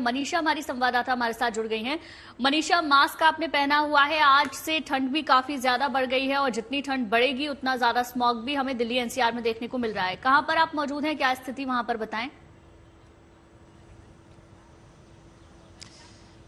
मनीषा हमारी संवाददाता हमारे साथ जुड़ गई हैं। मनीषा, मास्क आपने पहना हुआ है, आज से ठंड भी काफी ज्यादा बढ़ गई है और जितनी ठंड बढ़ेगी उतना ज्यादा स्मॉग भी हमें दिल्ली एनसीआर में देखने को मिल रहा है। कहां पर आप मौजूद हैं, क्या स्थिति वहां पर बताएं।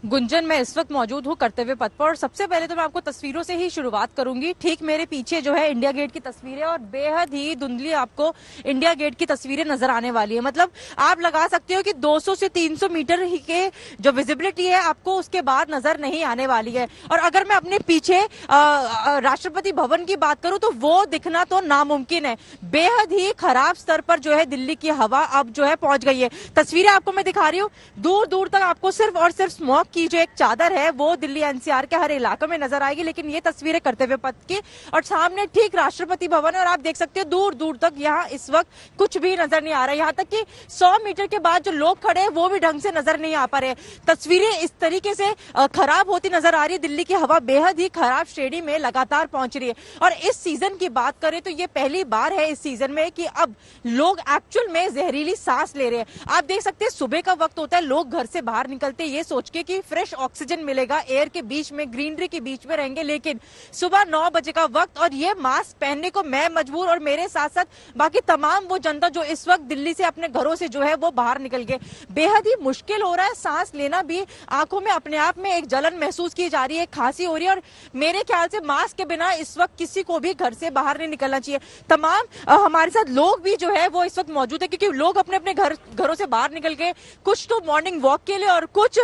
गुंजन, मैं इस वक्त मौजूद हूँ कर्तव्य पथ पर और सबसे पहले तो मैं आपको तस्वीरों से ही शुरुआत करूंगी। ठीक मेरे पीछे जो है इंडिया गेट की तस्वीरें और बेहद ही धुंधली आपको इंडिया गेट की तस्वीरें नजर आने वाली है। मतलब आप लगा सकते हो कि 200 से 300 मीटर ही के जो विजिबिलिटी है आपको उसके बाद नजर नहीं आने वाली है। और अगर मैं अपने पीछे राष्ट्रपति भवन की बात करूं तो वो दिखना तो नामुमकिन है। बेहद ही खराब स्तर पर जो है दिल्ली की हवा अब जो है पहुंच गई है। तस्वीरें आपको मैं दिखा रही हूँ, दूर दूर तक आपको सिर्फ और सिर्फ स्मॉग की जो एक चादर है वो दिल्ली एनसीआर के हर इलाके में नजर आएगी। लेकिन ये तस्वीरें कर्तव्य पथ की और सामने ठीक राष्ट्रपति भवन है और आप देख सकते हो दूर दूर तक यहाँ इस वक्त कुछ भी नजर नहीं आ रहा है। यहाँ तक कि 100 मीटर के बाद जो लोग खड़े हैं वो भी ढंग से नजर नहीं आ पा रहे। तस्वीरें इस तरीके से खराब होती नजर आ रही है। दिल्ली की हवा बेहद ही खराब श्रेणी में लगातार पहुंच रही है और इस सीजन की बात करें तो ये पहली बार है इस सीजन में कि अब लोग एक्चुअल में जहरीली सांस ले रहे हैं। आप देख सकते हैं सुबह का वक्त होता है, लोग घर से बाहर निकलते ये सोच के कि फ्रेश ऑक्सीजन मिलेगा, एयर के बीच में, ग्रीनरी के बीच में रहेंगे। लेकिन सुबह 9 बजे का वक्त और ये मास्क पहनने को मैं मजबूर और मेरे साथ साथ बाकी तमाम वो जनता जो इस वक्त दिल्ली से अपने घरों से जो है वो बाहर निकल गए। बेहद ही मुश्किल हो रहा है, सांस लेना भी, आंखों में अपने आप में एक जलन महसूस की जा रही है, खांसी हो रही है और मेरे ख्याल से मास्क के बिना इस वक्त किसी को भी घर से बाहर नहीं निकलना चाहिए। तमाम हमारे साथ लोग भी जो है वो इस वक्त मौजूद है क्योंकि लोग अपने अपने घरों से बाहर निकल गए। कुछ तो मॉर्निंग वॉक के लिए और कुछ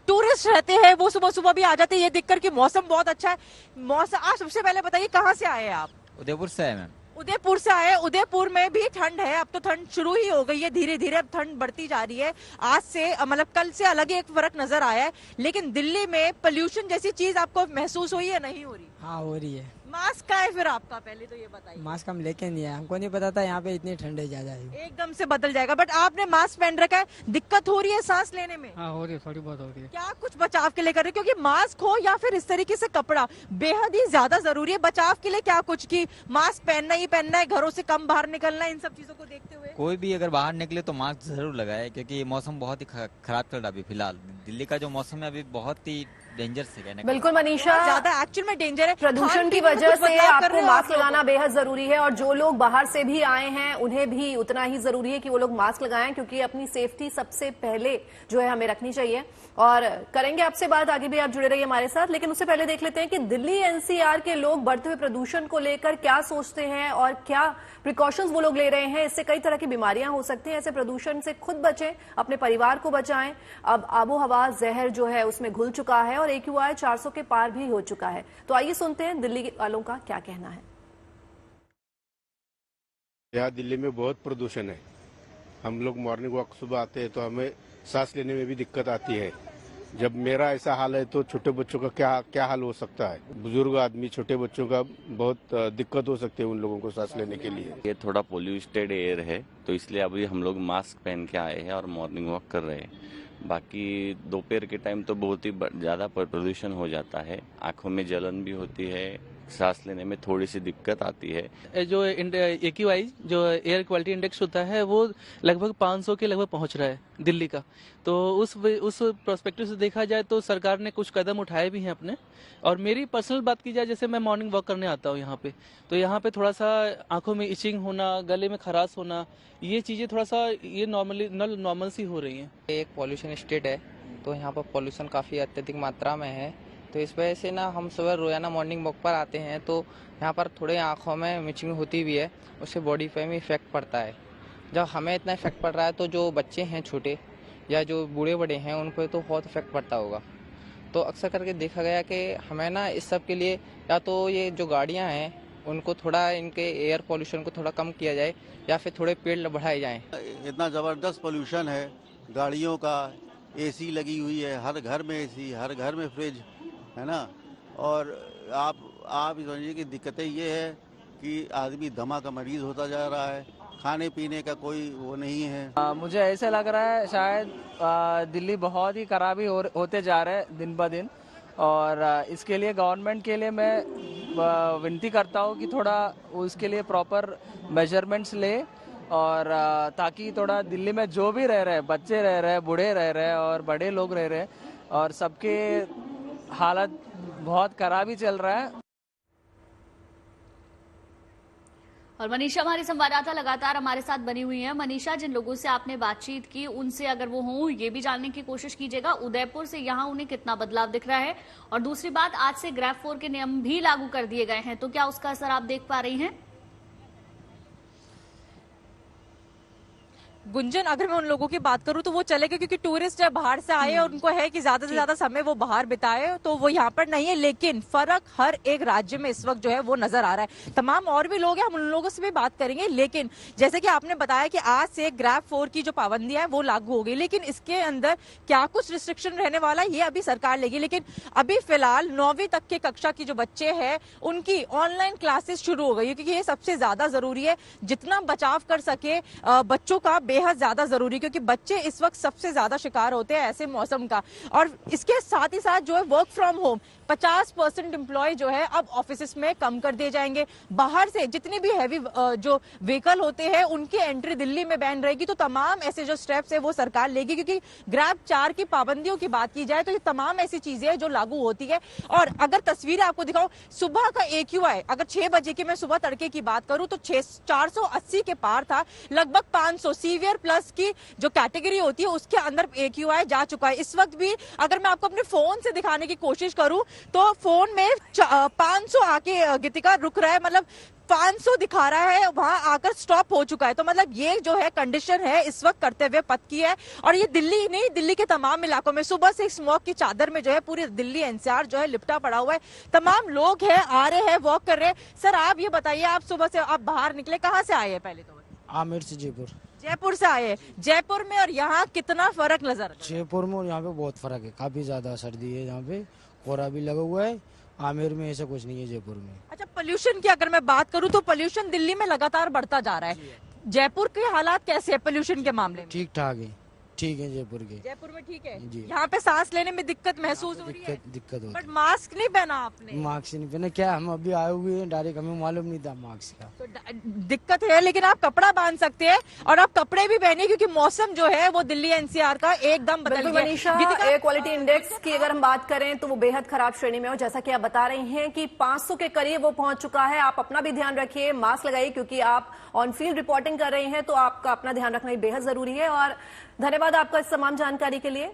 टूरिस्ट रहते हैं वो सुबह सुबह भी आ जाते हैं ये देखकर कि मौसम बहुत अच्छा है। मौसम, आप सबसे पहले बताइए कहाँ से आए हैं आप? उदयपुर से है मैम। उदयपुर से आए। उदयपुर में भी ठंड है, अब तो ठंड शुरू ही हो गई है, धीरे धीरे अब ठंड बढ़ती जा रही है। आज से मतलब कल से अलग एक फर्क नजर आया है। लेकिन दिल्ली में पोल्यूशन जैसी चीज आपको महसूस हुई है, नहीं हो रही? हाँ हो रही है। मास्क का है फिर आपका, पहले तो ये बताइए। मास्क हम लेके नहीं आए, हमको नहीं पता था यहाँ पे इतनी ठंड है ज्यादा है। एकदम से बदल जाएगा। बट आपने मास्क पहन रखा है, दिक्कत हो रही है सांस लेने में? हाँ हो रही है, थोड़ी बहुत हो रही है। क्या कुछ बचाव के लिए कर रहे हैं? क्योंकि मास्क हो या फिर इस तरीके से कपड़ा बेहद ही ज्यादा जरूरी है। बचाव के लिए क्या कुछ की मास्क पहनना ही पहनना है, घरों से कम बाहर निकलना है, इन सब चीजों को देखते हुए कोई भी अगर बाहर निकले तो मास्क जरूर लगाए क्योंकि मौसम बहुत ही खराब चल रहा है अभी फिलहाल। दिल्ली का जो मौसम है अभी बहुत ही डेंजर से कहने का। बिल्कुल मनीषा, ज्यादा एक्चुअल में डेंजर है। प्रदूषण की वजह से आपको मास्क लगाना बेहद जरूरी है और जो लोग बाहर से भी आए हैं उन्हें भी उतना ही जरूरी है कि वो लोग मास्क लगाएं क्योंकि अपनी सेफ्टी सबसे पहले जो है हमें रखनी चाहिए। और करेंगे आपसे बात, आगे भी आप जुड़े रहिए हमारे साथ। लेकिन उससे पहले देख लेते हैं कि दिल्ली एनसीआर के लोग बढ़ते हुए प्रदूषण को लेकर क्या सोचते हैं और क्या प्रिकॉशंस वो लोग ले रहे हैं। इससे कई तरह की बीमारियां हो सकती हैं, ऐसे प्रदूषण से खुद बचें, अपने परिवार को बचाएं। अब आबो हवा जहर जो है उसमें घुल चुका है और AQI 400 के पार भी हो चुका है। तो आइए सुनते हैं दिल्ली वालों का क्या कहना है। यहाँ दिल्ली में बहुत प्रदूषण है। हम लोग मॉर्निंग वॉक सुबह आते हैं तो हमें सांस लेने में भी दिक्कत आती है। जब मेरा ऐसा हाल है तो छोटे बच्चों का क्या हाल हो सकता है। बुजुर्ग आदमी, छोटे बच्चों का बहुत दिक्कत हो सकती है उन लोगों को सांस लेने के लिए। ये थोड़ा पोल्यूटेड एयर है तो इसलिए अभी हम लोग मास्क पहन के आए हैं और मॉर्निंग वॉक कर रहे हैं। बाकी दोपहर के टाइम तो बहुत ही ज्यादा प्रदूषण हो जाता है, आंखों में जलन भी होती है, सांस लेने में थोड़ी सी दिक्कत आती है। जो AQI जो एयर क्वालिटी इंडेक्स होता है वो लगभग 500 के लगभग पहुंच रहा है दिल्ली का। तो उस प्रोस्पेक्टिव से देखा जाए तो सरकार ने कुछ कदम उठाए भी हैं अपने। और मेरी पर्सनल बात की जाए, जैसे मैं मॉर्निंग वॉक करने आता हूँ यहाँ पे, तो यहाँ पे थोड़ा सा आंखों में इचिंग होना, गले में खराश होना, ये चीजें थोड़ा सा ये नॉर्मल सी हो रही है। एक पॉल्यूशन स्टेट है तो यहाँ पर पॉल्यूशन काफी अत्यधिक मात्रा में है, तो इस वजह से ना हम सुबह रोजाना मॉर्निंग वॉक पर आते हैं तो यहाँ पर थोड़े आँखों में मिचिंग होती भी है, उससे बॉडी पे भी इफेक्ट पड़ता है। जब हमें इतना इफेक्ट पड़ रहा है तो जो बच्चे हैं छोटे या जो बूढ़े बड़े हैं उन पर तो बहुत इफेक्ट पड़ता होगा। तो अक्सर करके देखा गया कि हमें ना इस सब के लिए या तो ये जो गाड़ियाँ हैं उनको थोड़ा, इनके एयर पोल्यूशन को थोड़ा कम किया जाए या फिर थोड़े पेड़ बढ़ाए जाएं। इतना ज़बरदस्त पोल्यूशन है गाड़ियों का, AC लगी हुई है, हर घर में AC, हर घर में फ्रिज है ना। और आप समझिए कि दिक्कतें ये है कि आदमी दमा का मरीज होता जा रहा है, खाने पीने का कोई वो नहीं है। मुझे ऐसा लग रहा है शायद दिल्ली बहुत ही खराबी होते जा रहे हैं दिन ब दिन। और इसके लिए गवर्नमेंट के लिए मैं विनती करता हूँ कि थोड़ा उसके लिए प्रॉपर मेजरमेंट्स ले और ताकि थोड़ा दिल्ली में जो भी रह रहे हैं, बच्चे रह रहे हैं, बूढ़े रह रहे हैं और बड़े लोग रह रहे हैं, और सबके हालत बहुत खराब ही चल रहा है। और मनीषा हमारी संवाददाता लगातार हमारे साथ बनी हुई हैं। मनीषा, जिन लोगों से आपने बातचीत की उनसे अगर वो हों, ये भी जानने की कोशिश कीजिएगा उदयपुर से यहाँ उन्हें कितना बदलाव दिख रहा है। और दूसरी बात, आज से ग्रैब 4 के नियम भी लागू कर दिए गए हैं, तो क्या उसका असर आप देख पा रही हैं? गुंजन, अगर मैं उन लोगों की बात करूं तो वो चले गए क्योंकि टूरिस्ट जब बाहर से आए और उनको है कि ज्यादा से ज्यादा समय वो बाहर बिताए, तो वो यहाँ पर नहीं है। लेकिन फर्क हर एक राज्य में इस वक्त जो है वो नजर आ रहा है। तमाम और भी लोग हैं, हम उन लोगों से भी बात करेंगे। लेकिन जैसे कि आपने बताया कि आज से ग्रैब 4 की जो पाबंदियां है वो लागू हो गई, लेकिन इसके अंदर क्या कुछ रिस्ट्रिक्शन रहने वाला है ये अभी सरकार लेगी। लेकिन अभी फिलहाल 9वीं तक के कक्षा की जो बच्चे हैं उनकी ऑनलाइन क्लासेस शुरू हो गई, क्योंकि ये सबसे ज्यादा जरूरी है। जितना बचाव कर सके बच्चों का बेहद ज्यादा जरूरी, क्योंकि बच्चे इस वक्त सबसे ज्यादा शिकार होते हैं ऐसे मौसम का। और इसके साथ ही साथ जो है वर्क फ्रॉम होम 50% एम्प्लॉय जो है अब ऑफिस में कम कर दिए जाएंगे। बाहर से जितनी भी हैवी जो व्हीकल होते हैं उनकी एंट्री दिल्ली में बैन रहेगी। तो तमाम ऐसे जो स्टेप्स है वो सरकार लेगी, क्योंकि ग्रैब 4 की पाबंदियों की बात की जाए तो ये तमाम ऐसी चीजें हैं जो लागू होती है। और अगर तस्वीरें आपको दिखाऊं, सुबह का AQI अगर 6 बजे की मैं सुबह तड़के की बात करूं तो 480 के पार था, लगभग 500 सीवियर प्लस की जो कैटेगरी होती है उसके अंदर AQI जा चुका है। इस वक्त भी अगर मैं आपको अपने फोन से दिखाने की कोशिश करूं तो फोन में 500 आके गीतिका रुक रहा है, मतलब 500 दिखा रहा है, वहां आकर स्टॉप हो चुका है। तो मतलब ये जो है कंडीशन है इस वक्त करते हुए पथ की है। और ये दिल्ली नहीं, दिल्ली के तमाम इलाकों में सुबह से स्मॉग की चादर में जो है पूरी दिल्ली NCR जो है लिपटा पड़ा हुआ है। तमाम लोग हैं, आ रहे हैं, वॉक कर रहे हैं। सर आप ये बताइए, आप सुबह से आप बाहर निकले, कहाँ से आए हैं? पहले तो आमेर से जयपुर। जयपुर से आए। जयपुर में और यहाँ कितना फर्क नजर आता है? जयपुर में और यहाँ पे बहुत फर्क है, काफी ज्यादा सर्दी है, यहाँ पे कोहरा भी लगा हुआ है। आमेर में ऐसा कुछ नहीं है जयपुर में। अच्छा, पोल्यूशन की अगर मैं बात करूँ तो पोल्यूशन दिल्ली में लगातार बढ़ता जा रहा है। जयपुर के हालात कैसे है पोल्यूशन के मामले में? ठीक ठाक है, ठीक है जयपुर के। जयपुर में ठीक है जी। यहाँ पे सांस लेने में दिक्कत महसूस हो रही है? दिक्कत होती बट मास्क नहीं पहना आपने? मास्क नहीं पहना, क्या हम अभी आए हुए हैं डायरेक्ट, हमें मालूम नहीं था मास्क का। तो दिक्कत है, लेकिन आप कपड़ा बांध सकते हैं और आप कपड़े भी पहनिए, क्योंकि मौसम जो है वो दिल्ली NCR का एकदम बदल गया। मनीषा, एयर क्वालिटी इंडेक्स की अगर हम बात करें तो वो बेहद खराब श्रेणी में हो, जैसा कि आप बता रही हैं कि 500 के करीब वो पहुंच चुका है। आप अपना भी ध्यान रखिए, मास्क लगाइए, क्योंकि आप ऑन फील्ड रिपोर्टिंग कर रही हैं तो आपका अपना ध्यान रखना बेहद जरूरी है। और धन्यवाद आपका इस तमाम जानकारी के लिए।